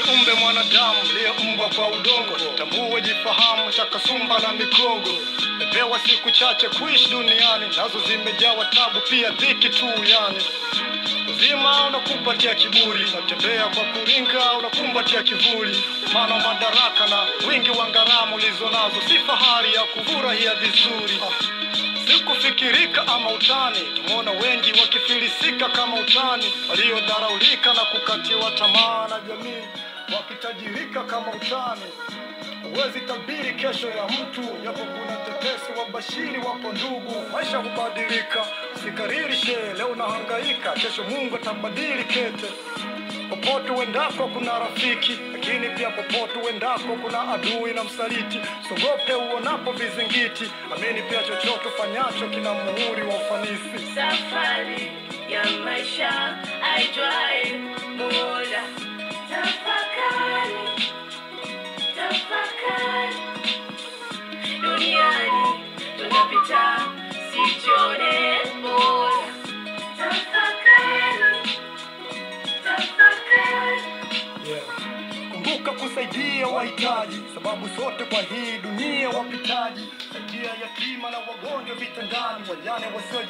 kiumbe mwanadamu aliyeumbwa kwa udongo. Tambue, jifahamu, chakasumba na mikogo. Mepewa siku chache kuishi duniani, nazo zimejawa tabu pia dhiki tu yani. Uzima unakupatia kiburi, unatembea kwa kuringa, unakumbatia kivuli. Maana madaraka na wingi wa ngaramu ulizo nazo si fahari ya kufurahia vizuri. Sikufikirika ama utani, tumeona wengi wakifilisika kama utani. Waliodharaulika na kukatiwa tamaa na jamii, wakitajirika kama utani. Huwezi tabiri kesho ya mtu, yapo kuna tetesi wabashiri wapo ndugu. Maisha hubadilika, sikariri leo unahangaika, kesho Mungu atabadili kete. Popote uendako kuna rafiki, lakini pia popote uendako kuna adui na msaliti. Sogope uonapo vizingiti, amini pia chochote fanyacho kina muhuri wa ufanisi. Safari ya maisha haijai muda. Tafakari, tafakari. Duniani tunapita, sijione bora. Tafakari, tafakari. Kumbuka kusaidia wahitaji, sababu sote kwa hii dunia wapitaji. Saidia yatima na wagonjwa vitandani, wajane wasio